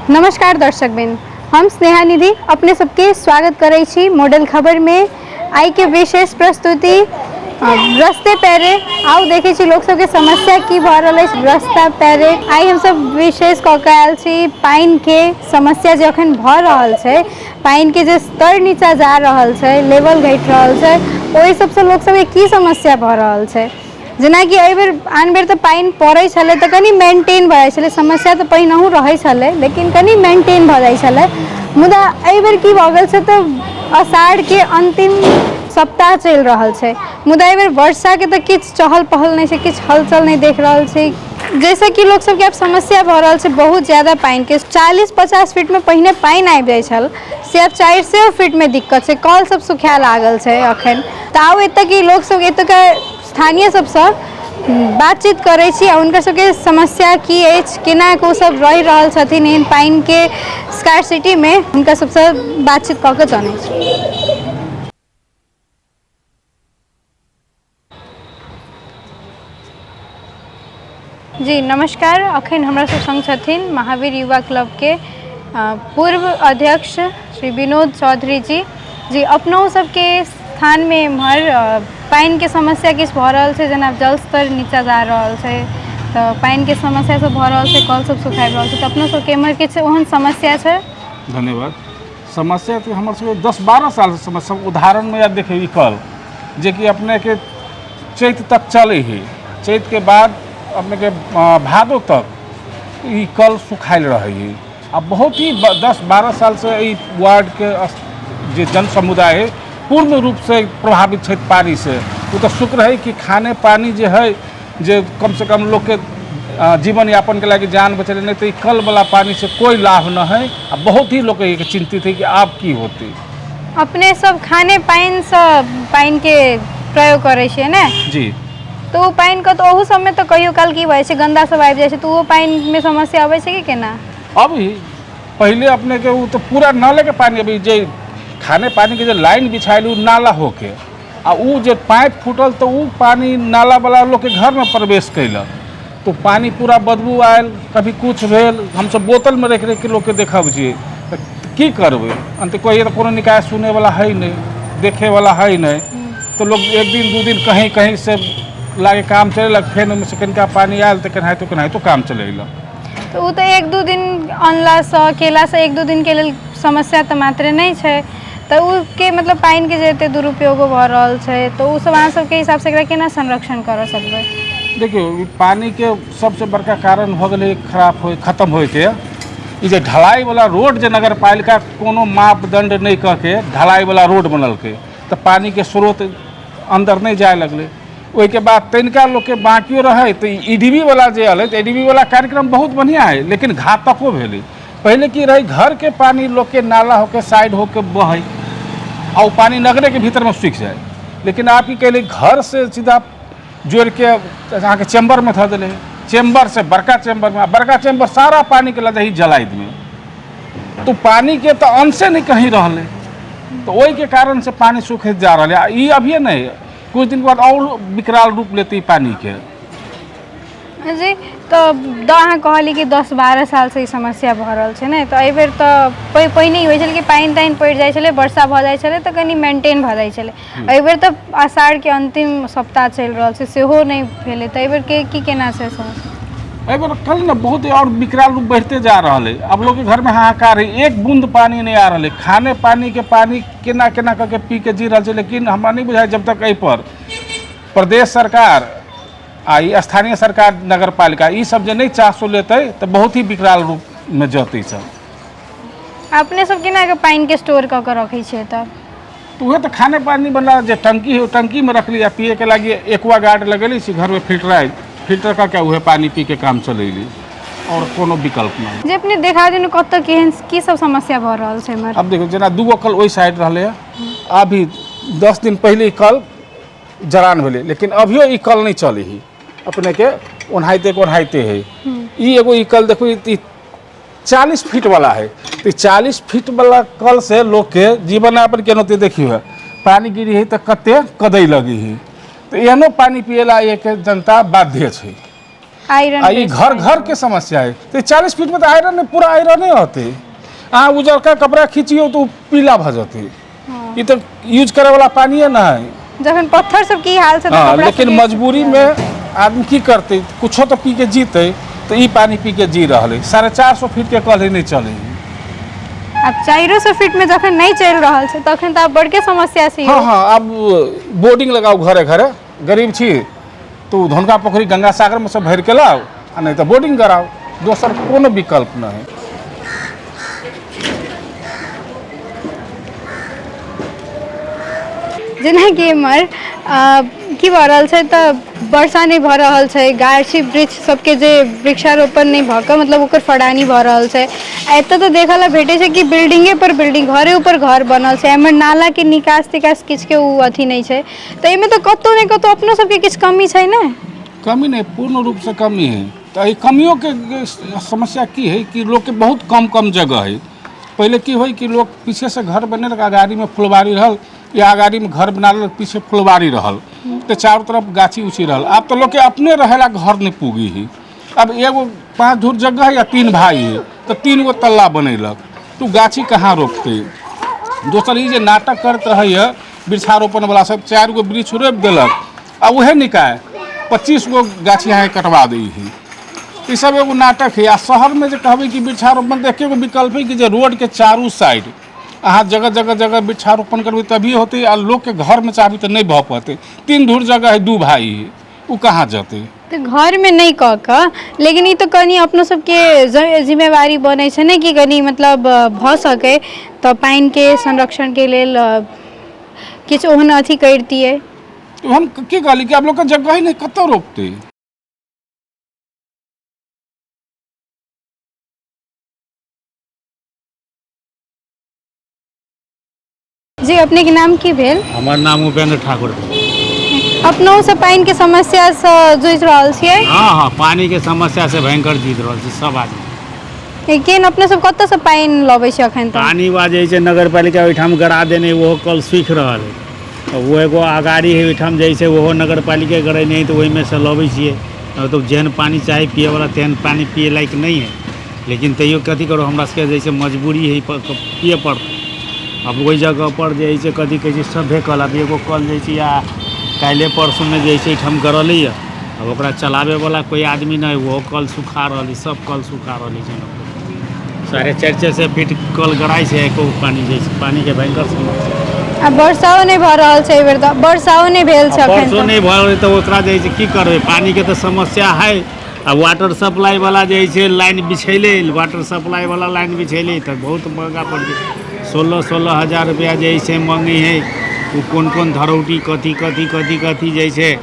नमस्कार दर्शक बिन, हम स्नेहा निधि अपने सबके स्वागत करै छी मॉडल खबर में। आई के विशेष प्रस्तुति रस्ते पैरे आउ देखे छी लोग सबके समस्या की भ रहल है रास्ता पैरे। आई हम सब विशेष क के आयल छी पानी के समस्या जो अखन भ रहल छै, पानी के जे स्तर नीचा जा रहल छै, लेवल घट रहल छै, ओहि सबसे लोग सबके की समस्या भ रहल छै। जेना कि एहि बेर आन बेर तो पानी पड़ै छलै तऽ कनी मेंटेन भऽ जाइ छलै, समस्या तऽ पहिनहु रहै छलै लेकिन कनी मेंटेन भऽ जाइ छलै। मुदा एहि बेर की भऽ गेल छै तऽ आषाढ़ के अंतिम सप्ताह चलि रहल छै, मुदा एहि बेर वर्षा के तऽ किछु चहल पहल नहीं छै, किछु हलचल नहीं देख रहल छै। जैसे कि लोग सबके आब समस्या भऽ रहल छै बहुत ज्यादा पानी के, 40-50 फीट में पहिने पानी आबि जाइ छल से अब 400 फीट में दिक्कत छै। कल सब सुखाए लागल छै अखन। तऽ आउ एतऽ की लोग सब एतुका स्थानीय सबसँ बातचीत करै छी आ हुनकर सबके समस्या की अछि, केना कऽ ओ सब रहि रहल छथिन एहन पानि के स्कार्सिटी में, हुनका सबसँ बातचीत कऽ के जानै छी। जी नमस्कार, अखन हमरा सब संग छथिन महावीर युवा क्लब के पूर्व अध्यक्ष श्री विनोद चौधरी जी। जी अपनों सबके स्थान में एम्हर पानी के समस्या किछु भऽ रहल छै, जेना जल स्तर नीचा जा रहल छै तऽ पानी के समस्या सब भऽ रहल छै, कल सब सुखाबि रहल छै, तऽ अपनो सबके एम्हर किछु ओहन समस्या छै। धन्यवाद। समस्या तो हमारे सबके 10-12 साल से समस्या उदाहरण में याद देखे ई कल जे कि अपने के चैत तक चले है, चैत के बाद अपने के भादो तक ई कल सुखायल रहे है। अब बहुत ही 10-12 साल से ई वार्ड के जो जन समुदाय है पूर्ण रूप से प्रभावित है पानी से। वो तो शुक्र है कि खाने पानी जो है जो कम से कम लोग के जीवन यापन के लगे जान बचल, नहीं तो कल वाला पानी से कोई लाभ न है। बहुत ही लोग चिंतित है कि आप की होती। अपने सब खाने पानी से पानी के प्रयोग करे छे ने जी, तो पानी का तो ओहू सब में तो कहियो काल की भए छै गंदा सब आबि जाइ छै, तो वो पानी में समस्या आबै छै कि केना? अभी पहले अपने के वो तो पूरा नाले के पानी, अभी जो खाने पानी के जो लाइन बिछायल उ नाला होके आ उ जो पाइप फूटल तो उ पानी नाला वाला लोग के घर में प्रवेश कैलक, तो पानी पूरा बदबू आयल, कभी कुछ भेल। हम सब बोतल में रख के लोग के देखब छियै, की करबे अंत कोई तो कोनो निकाय सुने वाला है नहीं, देखे वाला है नहीं। तो लोग एक दिन 2 दिन कहीं कहीं से लागे काम चलेलक, फिर उनमें से कनिका पानी आयल तो केनाहितो तो काम चलेलक। तो वो तो 1-2 दिन अनला से केला से 1-2 दिन के लिए समस्या तो मात्र नहीं है, तो उसके मतलब पानी के जते दुरुपयोग भ रहल छै, तो उ सब अहाँ सबके हिसाब से एकरा केना संरक्षण कर सकबै? देखियो पानी के सबसे बड़का कारण हो गए खराब हो खत्म हो के जे ढलाई वाला रोड, जो नगर पालिका कोनो मापदंड नहीं कह के ढलाई वाला रोड बनल के, तो पानी के स्रोत अंदर नहीं जाए लगले। ओहि के बाद तनिका लोग के बाकियो रहे तो ईडीबी वाला जे अल, तो ईडीबी वाला कार्यक्रम बहुत बढ़िया है लेकिन घातको भेले। पहले की रही घर के पानी लोग के नाला होके साइड होके बहे और पानी नगरे के भीतर में सूख जाए, लेकिन आप की कहले घर से सीधा जोड़ के अहाँ के चैम्बर में धऽ देले, चैम्बर से बड़का चैम्बर सारा पानी के लदही जलाइत में, तो पानी के तो अंश नहीं कहीं रहले, तो वही के कारण से पानी सूखत जा रहा है। ये अभी नहीं, कुछ दिन के बाद और विकराल रूप लेते पानी के। जी तो अहाँ कहली कि 10-12 साल से ई समस्या भऽ रहल छै ने, तो एहि बेर तो पहिने ही होइ छलै कि पानी तानि पड़ि जाइ छलै, वर्षा भऽ जाइ छलै तऽ कनि मेंटेन भऽ जाइ छलै। एहि बेर तऽ आषाढ़ के अंतिम सप्ताह चलि रहल छै, सेहो नहीं भेलै, तऽ एहि बेर के की केना छै समस्या? एहि बेर कल ना बहुत और विकराल रूप बढ़ते जा रहा है। अब लोग के घर में हाहाकार है, एक बूंद पानी नहीं आ रहा है। खाने पानी के पानी केना केना करके पी के जी रहा है, लेकिन हमरा नहीं बुझाय जब तक एहि पर प्रदेश सरकार आ स्थानीय सरकार नगर पालिका ये सब जो नहीं चासो लेते तो बहुत ही विकराल रूप में जते सब। अपने सब केना के पानी के स्टोर कऽ के रखै छियै तब? तो वह तो खाने पानी वाला जो टंकी है, टंकी में रख लिया, पिए के लगे एक्वा गार्ड लगेली सी घर में फिल्टर का क्या हुए पानी पी के काम चलेली और कोनो विकल्प नहीं। जे अपने देखा दिन कत केहन की सब समस्या भऽ रहल छै हमर? अब देखो जना 2 कल वही साइड रहे, अभी 10 दिन पहले कल जरान भेले, लेकिन अभियो ई कल नहीं चले ही, अपने के ओढ़ाइते है। ई एगो ई कल देखो 40 फीट वाला है, तो 40 फीट वाला कल से लोग के जीवन यापन केना होते देखियो है, पानी गिरी है तो कते कदई लगी है, तो एहनो पानी पिएला एक जनता बाध्य है। आयरन आ ये घर घर के समस्या है। तो 40 फीट में तो आयरन है, पूरा आयरन ही होते। अहाँ उजरका कपड़ा खींचियो तो पीला भ जाते। ये तो यूज करे वाला पानी है ना है। जखन पत्थर सब की हाल से हाँ, लेकिन मजबूरी में आदमी की करते, कुछो तो पी के जीते, तो ये पानी पी के जी रहा है। 450 फीट के कल ही नहीं चले। अब 400 फीट में जखन नहीं चल रहा है तखन तो आप बड़के समस्या से हाँ हाँ, अब बोर्डिंग लगाओ घरे घरे, गरीब छी तो धनका पोखरी गंगा सागर में से भर के लाओ, आ नहीं तो बोर्डिंग कराओ, दोसर कोनो विकल्प नहीं है। जेना कि एम्हर की भऽ रहल छै तऽ वर्षा नहीं भऽ रहल छै, गाछी वृक्ष सबके जे वृक्षारोपण नहीं भऽ कऽ मतलब ओकर फड़ानी भऽ रहल छै। एतऽ तऽ देखऽ ला भेटै छै कि बिल्डिंगे पर बिल्डिंग, घरे ऊपर घर बनल छै। एम्हर नाला के निकास तिकास किछु के उ अथी नहीं छै। तऽ एहिमे तऽ कतौ ने कतौ अपनो सबके किछु कमी छै ने? कमी नहीं, पूर्ण रूप से कमी है। तो ये कमियों के समस्या की है कि लोग के बहुत कम कम जगह है। पहले की हो कि लोग पीछे से घर बने आगाड़ी में फुलवारी रहल, या आगाड़ी में घर बना पीछे फुलवारी रहल, तो चारों तरफ गाछी उछी रहल। अब तो लोग के अपने रहेला घर नहीं पूगी है। अब एगो 5 धूर जगह है या 3 भाई है, तो 3 गो तल्ला बनेलक, तो गाछी कहाँ रोकते। दोसर ये नाटक करते रहे वृक्षारोपण वाला सब, 4 गो वृक्ष रोपि देलक, आ वह निकाय 25 गो गाछी यहाँ कटवा दी है। ये सब एगो नाटक है। आ शहर में जो कहबे कि वृक्षारोपण, देखिए एगो विकल्प है कि जो रोड के चारू साइड अहाँ जगह जगह जगह वृक्षारोपण करबे तभी होते। आ लोग के घर में चाहबे तो नहीं भऽ पाते। 3 धूर जगह है, 2 भाई है, वो कहाँ जाते। तो घर में नहीं कह कऽ, लेकिन ये तो कनी अपनो सबके जिम्मेवारी बनै छै ने कि कनी मतलब भऽ सके तो पानि के संरक्षण के लेल किछु ओहन अथी करतियै। तो हम की कहली कि आप लोग का जगह ही नहीं, कतौ रोकते। जी, अपने के नाम की भेल? हमार नाम उपेंद्र ठाकुर भेल। अपनों से पानी के समस्या से जूझ रहल छियै? हाँ हाँ, पानी के समस्या से भयंकर जीत रहल छी सब आदमी। लेकिन अपने सब कतऽ से पानी लबै छी अखन तक? पानी बाजे छै नगर पालिका ओहिठाम गड़ा देने, वो कल सूखि रहल है। तो वो एगो अगाड़ी है ओहिठाम जैसे वो नगर पालिका गड़े नहीं, तो वही में से लबै छियै। तो जेहन पानी चाही पिए वाला तेहन पानी पिए लायक नहीं है, लेकिन तैयो कथी करो, हमरा सबके जैसे मजबूरी है पिए पड़त। अब वही जगह पर जैसे कथी कहै छै सभे कल, अब एगो कल जैसे या काल्हे परसों में जैसे एहिठाम गड़ल है, अब ओकरा चलावे वाला कोई आदमी नहीं, वो कल सुखा रही, सब कल सुखा रही है। 450 फीट कल गड़ाई से एको पानी जैसे पानी के भयंकर समस्या। अब वर्षाओ नहीं भऽ रहल छै, एहि बेर तऽ वर्षाओ नहीं भेल छै अखन परसों नहीं भऽ रहल, तो ओकरा जैसे की करबे, पानी के तो समस्या है। अब वाटर सप्लाई वाला जैसे लाइन बिछैले, वाटर सप्लाई वाला लाइन बिछैले तो बहुत महंगा पड़ गई। 16-16 हज़ार रुपया जैसे मांगी है। वो कौन कौन धरौटी कथी कथी कथी कथी जैसे,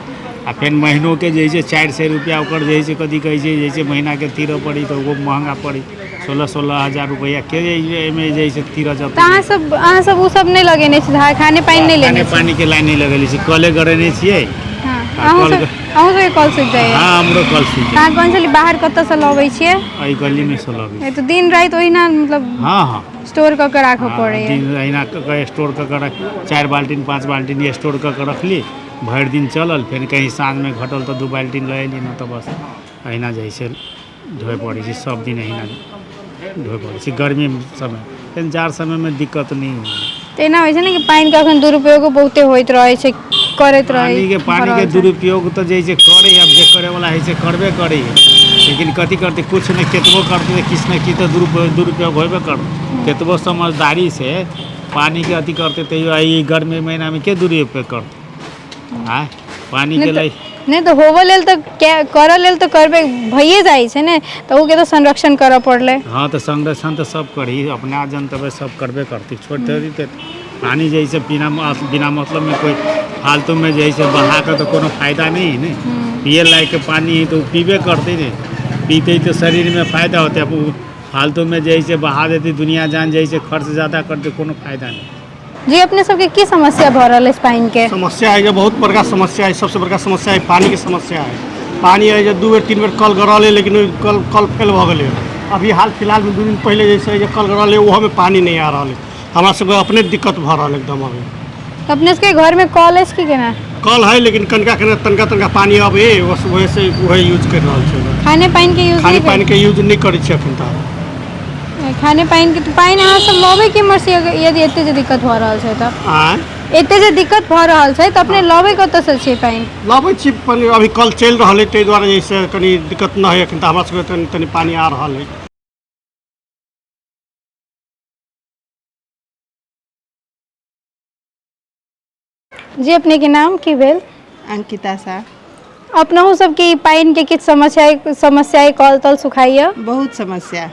आ फिर महीनों के जैसे 400 रुपया ओकर जैसे कथी कहै छै जैसे महीना के तीरह पड़ी, तो वो महंगा पड़ी। 16-16 हज़ार रुपया के में जैसे तीरह जब अहाँ सब उ सब नहीं लगेने छी, खाने पानी नहीं लेने खाने पानी के लाइन नहीं लगेली छी, कले गड़ेने छियै। अहूँ सबके कल सूख जाइए? हाँ, हमरो कल सूख जाइए। अहाँ कौन सा बाहर कतऽ से लबै छियै? एहि गली में से लबै। तो दिन रात ओहिना मतलब हाँ हाँ, स्टोर कऽ के राखऽ पड़ैए? दिन अहिना कऽ स्टोर कऽ के रख, 4 बाल्टीन 5 बाल्टीन स्टोर कऽ के रखली, भरि दिन चलल, फिर कहीं साँझ में घटल तो 2 बाल्टीन लऽ अयली, ना तो बस अहिना जैसे धोए पड़ै छै, सब दिन अहिना धोए पड़ै छै। गर्मी समय, लेकिन जाड़ समय में दिक्कत नहीं होइ। तो एना होइ छै ने कि पानी के अखन दुरुपयोग बहुते होइत रहै छै, करैत रहै पानी के दुरुपयोग तो जैसे करे, अब जे करे वाला है से करबे करे है, लेकिन कथी करते, कुछ नहीं केतबो करते किस न कि तो दुरुपयोग होबे कर। केतबो समझदारी से पानी के अथी करते तैयो ई गर्मी महीना में के दुरुपयोग करते। हाँ, पानी के लिए नहीं तो होबो लेल तो करऽ लेल तो करबे भइए जाइ छै ने, तो उ के तो संरक्षण करऽ पड़ले। हाँ, तो संरक्षण तो सब करी, अपना जनतबे सब करबे करती। छोड़ते तो पानी जैसे बिना मतलब में कोई फालतू में जैसे बहा के तो कोनो फायदा नहीं है ना। पिए लायक के पानी है तो पीबे करते ने, पीते तो शरीर में फायदा होता है। अब फालतू में जैसे बहा देती दुनिया जान, जैसे खर्च ज़्यादा करते कोनो फायदा नहीं। जी, अपने सबके की समस्या भऽ रहल है पानी के? समस्या है, जो बहुत बड़का समस्या है, सबसे बड़का समस्या है पानी की समस्या है। पानी है जो 2 बेर 3 बेर कल गड़ल है, लेकिन कल फेल भऽ गेलै। अभी हाल फिलहाल में 2 दिन पहले जैसे जो कल गड़ल है, वहाँ में पानी नहीं आ रहा है। हमारा सबके अपने दिक्कत भऽ रहल एकदम। अभी तो अपने के घर में कॉल है कि केना? कल है लेकिन कनका तनका तनका पानी आबे वह से वह यूज कर रहा है। खाने पानी के यूज खाने नहीं पानी के यूज नहीं करै छै अखन तक। खाने पानी के तो पानी अहाँ सब लबे के मर्सी यदि एते जे दिक्कत भ रहल छै त एते जे दिक्कत भ रहल छै त अपने लबे कत से छै पानी? लबै छी पानी अभी कल चल रहा है ताहि दुआरे जैसे कनी दिक्कत न है अखन त हमरा सबके तनी पानी आ रहा है। जी अपने के नाम की भेल? अंकिता सा। अपनहु सबके पानी के किछ समस्या कल तल सुखाइया? बहुत समस्या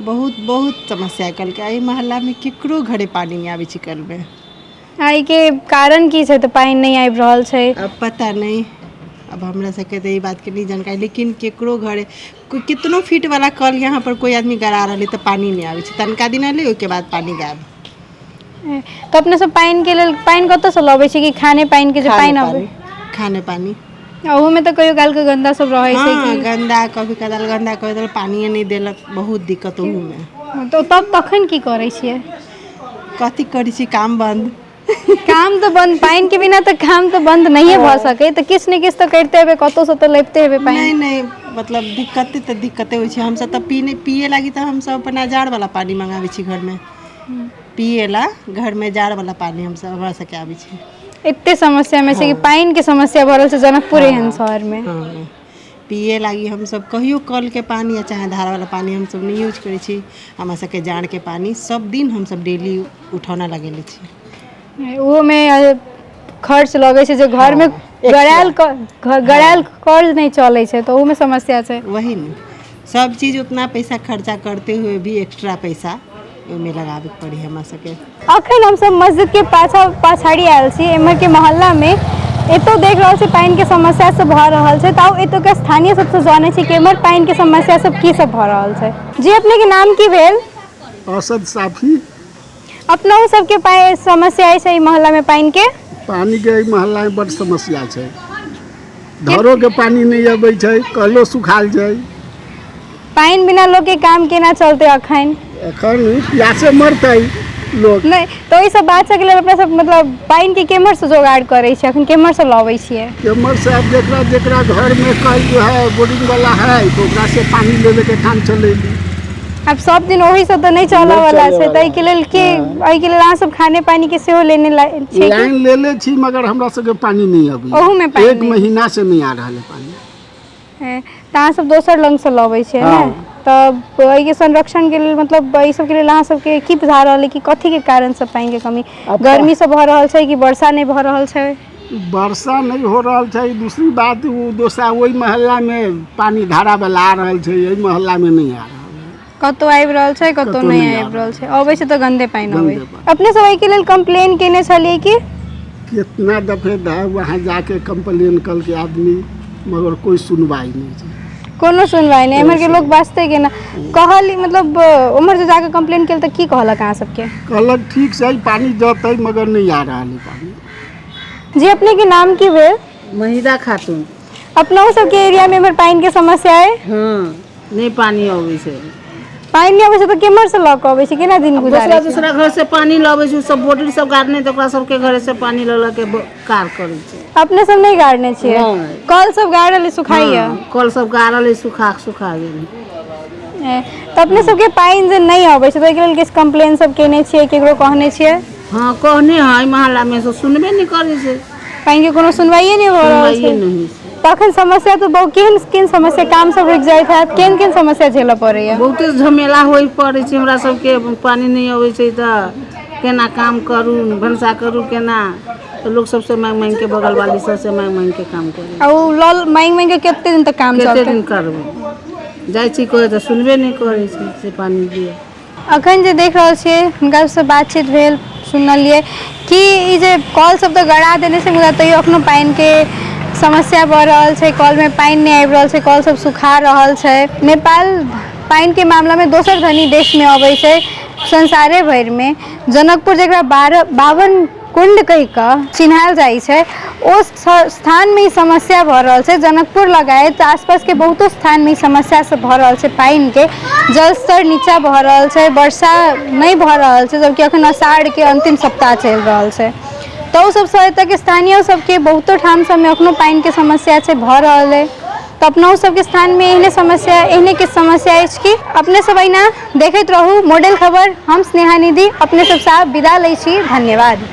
बहुत समस्या कल के एहि मोहल्ला में केकरो घरे पानी नहीं आबै छै कल में। आई के कारण की छै त पानी नहीं आबि रहल छै? अब पता नहीं, अब हमरा सबके तो ई बात के नहीं जानकारी, लेकिन केकरो घरे कोई कितनो फीट वाला कल यहाँ पर कोई आदमी गड़ा रही तो पानी नहीं आबै छै। तनका दिन अले ओके बाद पानी गायब। तो अपने सब पानी के लेल पानी कत से लबै छी कि खाने पानी के जो पानी आबे? खाने पानी ओहू में तो कहियो काल के गंदा सब रहे छै हाँ, कि गंदा कभी कदाल गंदा कभी कदाल पानी नहीं देलक, बहुत दिक्कत ओहू में। तो तब तखन की करे छिए? कथी करै छी, काम बंद। काम तो बंद, पानी के बिना तो काम तो बंद नहीं भ सके, तो किछ न किछ तो करते हेबे, कतो से तो लेते हेबे पानी। नहीं नहीं मतलब दिक्कते होइ छै। हम सब तो पिए लागी तो हम सब अपन जार वाला पानी मंगावे छी घर में पिए ला। घर में जार वाला पानी हम सब हमरा से के आबै छै। इतने समस्या में से कि पानी के समस्या भरल से जनकपुर एहन शहर में। हाँ, पिए लागी हम सब कहियो कल के पानी या चाहे धार वाला पानी हम सब नहीं यूज करै छी। हमरा सबके जाड़ के पानी सब दिन हम सब डेली उठौना लगेले छी। वो में खर्च लगे छै, जो घर में गड़ायल कर्ज नहीं चले छै तो वो में समस्या छै। वही नहीं, सब चीज उतना पैसा खर्चा करते हुए भी एक्स्ट्रा पैसा में लगावे पड़ी हमरा सबके। अखन हम सब मस्जिद के पाछाड़ी आयल छी, एम्हर के मोहल्ला में एतो देख रहल छी पानी के समस्या सब भ रहल छै। ताऊ एतो के स्थानीय सबसे जाने छी कि एम्हर पानी के समस्या सब की सब भ रहल छै। जी अपने के नाम की भेल? असद साफी। अपनहु सबके समस्या है मोहल्ला में पानी के? पानी के मोहल्ला में बड़ समस्या छै। घरों के पानी नहीं अबै छै, कलो सुखाल छै। पानी बिना लोग के काम केना चलते अखन? प्यासे मरते लोग। नहीं तो ई सब बात के लिए अपना सब मतलब पानी के केमर से जोगाड़ करे छी, अखन केमर से लाबै छिए? केमर से अब जेकरा घर में कल जो है बोरिंग वाला है तो ओकरा से पानी लेवे के काम चलेली। अब सब दिन वही सब तो नहीं चला वाला छै, तै के लेल के एहि के लेल अहाँ सब खाने पानी के सेहो लेने छै? लाइन लेले छी मगर हमरा सबके पानी नहीं अबै। ओहू में पानी एक महीना से नहीं आ रहल है पानी। त अहाँ सब दोसर लंग से लाबै छिए ना? तब एहि के संरक्षण के लेल मतलब एहि सब के लेल अहाँ सबके की बुझा रहल है कि कथी के कारण से पानी के कमी? गर्मी से भ रहल छै कि वर्षा नहीं भ रहल छै? वर्षा नहीं हो रहल छै। दूसरी बात वो दोसरा वही मोहल्ला में पानी धारा वाला आ रहल छै, यही मोहल्ला में नहीं आ रहल। कतो आबि रहल छै, कतो नहीं आबि रहल छै। अबै छै तो गंदे पानी अबै। पानी। अपने सब एहि के लेल कंप्लेन केने छलिए कि? कितना दफे वहाँ जाके कंप्लेन कल के आदमी, मगर कोई सुनवाई नहीं छै। कोनो सुनवाई नहीं, एम्हर के लोग वास्ते के ना कहल मतलब उम्हर से जाके कंप्लेन केल त की कहलक अहाँ सबके? कहलक ठीक से पानी जतै मगर नहीं आ रहा है पानी। जी अपने के नाम की भेल? महिदा खातून। अपना सबके एरिया में एम्हर पानी के समस्या है? हाँ, नहीं पानी आबै छै। पानी नहीं आबै छै तो केम्हर से ल के आबै छै, केना दिन गुजारै छै? दूसरा घर से पानी लाबै छै, सब बोतल सब गाड़ने तो ओकरा सबके घर से पानी ल के कार करै छै। अपने सब नहीं गाड़ने छिए? नहीं। कल सब गाड़ल सुखाइया? कल सब गाड़ल सुखा गेल। तो अपने सबके पानी जे नहीं आबै छै तो एके लेल किछ कंप्लेन सब केने छिए, केकरो कहने छिए? हाँ कहने है, मोहल्ला में से सुनबे नहीं करे छै। पानी के कोनो सुनवाई नहीं हो रहल छै? नहीं। तखन समस्या तो बहुत केहन समस्या काम सब रुक जाइत है, केहन समस्या झेलऽ पड़ैया? बहुते झमेला होई पड़े छै हमरा सबके। पानी नहीं आबै छै त केना काम करू, भनसा करू केना, तो लोग सबसे मांग के बगल वाली सबसे मांग के काम करू। और लॉल मांग के कितने दिन तक काम चलते? कितने दिन करबै? जाइ छी कोई तो सुनबे नहीं करे छै से पानी दिए। अखन जे देख रहल छियै हुनका से बातचीत भेल, सुनलिए कि ई जे कल सब तो गड़ा देने से मुदा तैयो अखनो पानी के समस्या बढ़ रहल छै। कल में पानी नहीं आबि रहल छै, कल सब सुखा रहल छै। नेपाल पानी के मामला में दोसर धनी देश में अबै छै संसारे भर में। जनकपुर जकरा 52 कुंड कहि कऽ चिन्हायल जाइ छै, ओ स्थान में समस्या भऽ रहल छै। जनकपुर लगायत आसपास के बहुतो स्थान में समस्या सब भऽ रहल छै। पानी के जल स्तर नीचा भऽ रहल छै, वर्षा नहीं भऽ रहल छै, जबकि अखन आषाढ़ के अंतिम सप्ताह चलि रहल छै। तो सब सहायता के स्थानीय सबके बहुतो ठाम सब में अखनो पानी के समस्या से भ रहल है। तो अपना सबके स्थान में एहने के समस्या है कि अपने सब अहिना देखते रहू मॉडल खबर। हम स्नेहा निधि अपने सब साथ विदा लै छी। धन्यवाद।